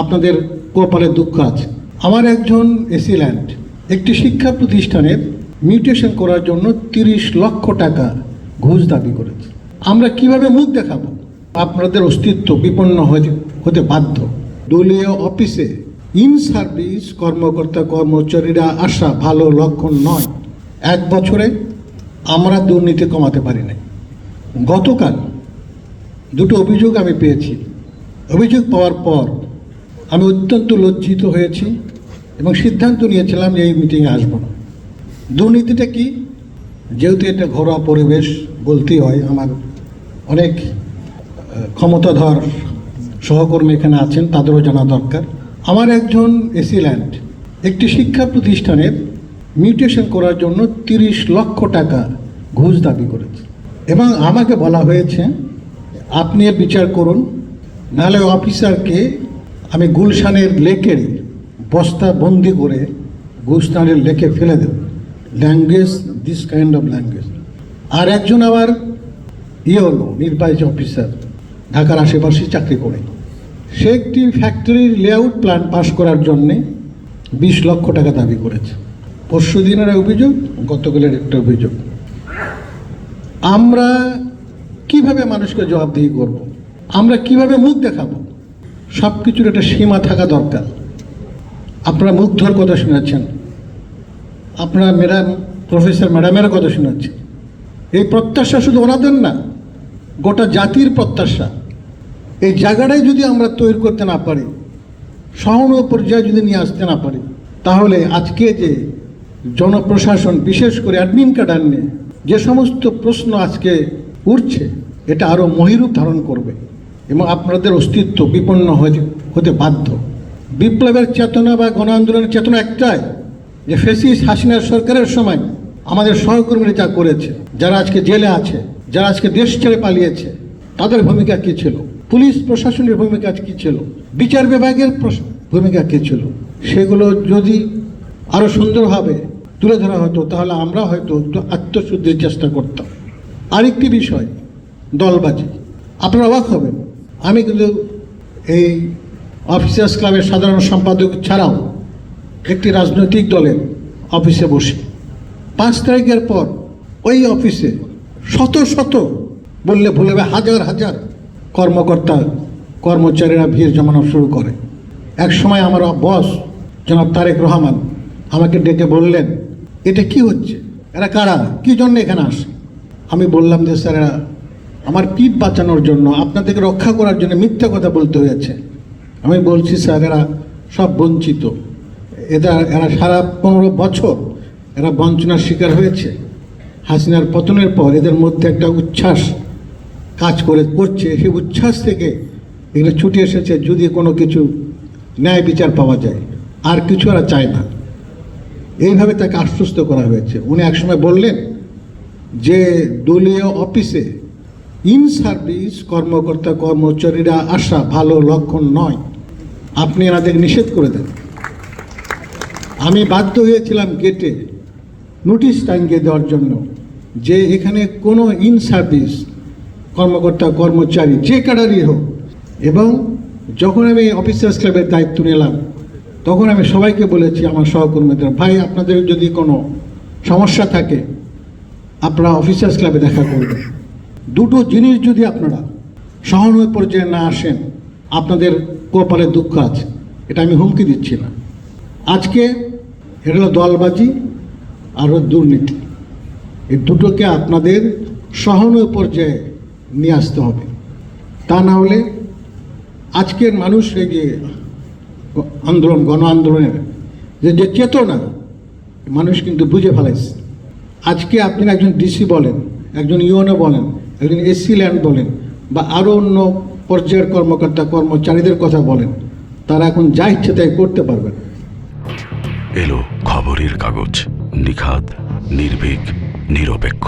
আপনাদের কপালে দুঃখ আছে। আমার একজন এসিল্যান্ড একটি শিক্ষা প্রতিষ্ঠানের মিউটেশন করার জন্য 30 লক্ষ টাকা ঘুষ দাবি করেছে। আমরা কিভাবে মুখ দেখাবো? আপনাদের অস্তিত্ব বিপন্ন হতে বাধ্য। দলীয় অফিসে ইন সার্ভিস কর্মকর্তা কর্মচারীরা আসা ভালো লক্ষণ নয়। 1 বছরে আমরা দুর্নীতি কমাতে পারি নাই। গতকাল 2টো অভিযোগ আমি পেয়েছি। অভিযোগ পাওয়ার পর আমি অত্যন্ত লজ্জিত হয়েছি এবং সিদ্ধান্ত নিয়েছিলাম যে এই মিটিংয়ে আসবো না। দুর্নীতিটা কি? যেহেতু এটা ঘরোয়া পরিবেশ বলতেই হয়, আমার অনেক ক্ষমতাধর সহকর্মী এখানে আছেন, তাদেরও জানা দরকার। আমার একজন এসিল্যান্ড একটি শিক্ষা প্রতিষ্ঠানের মিউটেশন করার জন্য 30 লক্ষ টাকা ঘুষ দাবি করেছে এবং আমাকে বলা হয়েছে আপনি এর বিচার করুন, নাহলে অফিসারকে আমি গুলশানের লেকের বস্তা বন্দি করে গুলশানের লেকে ফেলে দেব। Language, this kind of language. আর একজন আবার হলো নির্বাহী অফিসার, ঢাকার আশেপাশে চাকরি করে, সে একটি ফ্যাক্টরির লেআউট প্ল্যান পাস করার জন্যে 20 লক্ষ টাকা দাবি করেছে। পরশু দিনের অভিযোগ, গতকালের একটা অভিযোগ। আমরা কিভাবে মানুষকে জবাবদিহি করব? আমরা কিভাবে মুখ দেখাবো? সব কিছুর একটা সীমা থাকা দরকার। আপনারা মুগ্ধর কথা শুনেছেন, আপনারা ম্যাডাম, প্রফেসর ম্যাডামের কথা শুনেছেন। এই প্রত্যাশা শুধু ওনাদের না, গোটা জাতির প্রত্যাশা। এই জায়গাটাই যদি আমরা তৈরি করতে না পারি, সহনীয় পর্যায়ে যদি নিয়ে আসতে না পারি, তাহলে আজকে যে জনপ্রশাসন, বিশেষ করে অ্যাডমিন ক্যাডার নিয়ে যে সমস্ত প্রশ্ন আজকে উঠছে, এটা আরও মহিরূপ ধারণ করবে এবং আপনাদের অস্তিত্ব বিপন্ন হতে বাধ্য। বিপ্লবের চেতনা বা গণ আন্দোলনের চেতনা একটাই, যে ফ্যাসিস্ট হাসিনার সরকারের সময় আমাদের সহকর্মীরা যা করেছে, যারা আজকে জেলে আছে, যারা আজকে দেশ ছেড়ে পালিয়েছে, তাদের ভূমিকা কী ছিল, পুলিশ প্রশাসনের ভূমিকা কী ছিল, বিচার বিভাগের ভূমিকা কী ছিল, সেগুলো যদি আরও সুন্দরভাবে তুলে ধরা হতো, তাহলে আমরা হয়তো একটু আত্মশুদ্ধির চেষ্টা করতাম। আরেকটি বিষয়, দলবাজি। আপনারা অবাক হবেন, আমি কিন্তু এই অফিসার্স ক্লাবের সাধারণ সম্পাদক ছাড়াও একটি রাজনৈতিক দলের অফিসে বসি। 5 তারিখের পর ওই অফিসে শত শত, বললে ভুল হবে, হাজার হাজার কর্মকর্তা কর্মচারীরা ভিড় জমানো শুরু করে। এক সময় আমার বস জনাব তারেক রহমান আমাকে ডেকে বললেন, এটা কি হচ্ছে, এরা কারা, কী জন্য এখানে আসে? আমি বললাম যে স্যার, এরা আমার পিঠ বাঁচানোর জন্য, আপনাদেরকে রক্ষা করার জন্য মিথ্যা কথা বলতে হয়েছে। আমি বলছি স্যার, এরা সব বঞ্চিত, এরা সারা 15 বছর এরা বঞ্চনার শিকার হয়েছে। হাসিনার পতনের পর এদের মধ্যে একটা উচ্ছ্বাস কাজ করছে, সেই উচ্ছ্বাস থেকে এগুলো ছুটে এসেছে যদি কোনো কিছু ন্যায় বিচার পাওয়া যায়, আর কিছু এরা চায় না। এইভাবে তাকে আশ্বস্ত করা হয়েছে। উনি একসময় বললেন যে দলীয় অফিসে ইন সার্ভিস কর্মকর্তা কর্মচারীরা আসা ভালো লক্ষণ নয়, আপনি এনাদের নিষেধ করে দেন। আমি বাধ্য হয়েছিলাম গেটে নোটিশ টাঙ্গিয়ে দেওয়ার জন্য যে এখানে কোনো ইন সার্ভিস কর্মকর্তা কর্মচারী যে ক্যাডারই হোক। এবং যখন আমি অফিসার্স ক্লাবের দায়িত্ব নিলাম, তখন আমি সবাইকে বলেছি, আমার সহকর্মীদের, ভাই আপনাদের যদি কোনো সমস্যা থাকে আপনারা অফিসার্স ক্লাবে দেখা করবেন। 2টো জিনিস যদি আপনারা সহনীয় পর্যায়ে না আসেন, আপনাদের কপালে দুঃখ আছে। এটা আমি হুমকি দিচ্ছি না। আজকে এটা হলো দলবাজি আর দুর্নীতি, এই দুটোকে আপনাদের সহনীয় পর্যায়ে নিয়ে আসতে হবে। তা না হলে আজকের মানুষ, এই যে আন্দোলন, গণ আন্দোলনের যে চেতনা, মানুষ কিন্তু বুঝে ফেলাইছে। আজকে আপনারা একজন ডিসি বলেন, একজন ইউএনও বলেন, একজন এসিল্যান্ড বলেন, বা আরও অন্য পর্যায়ের কর্মকর্তা কর্মচারীদের কথা বলেন, তারা এখন যা ইচ্ছে তাই করতে পারবেন। এলো খবরের কাগজ, নিখাত, নির্ভীক, নিরপেক্ষ।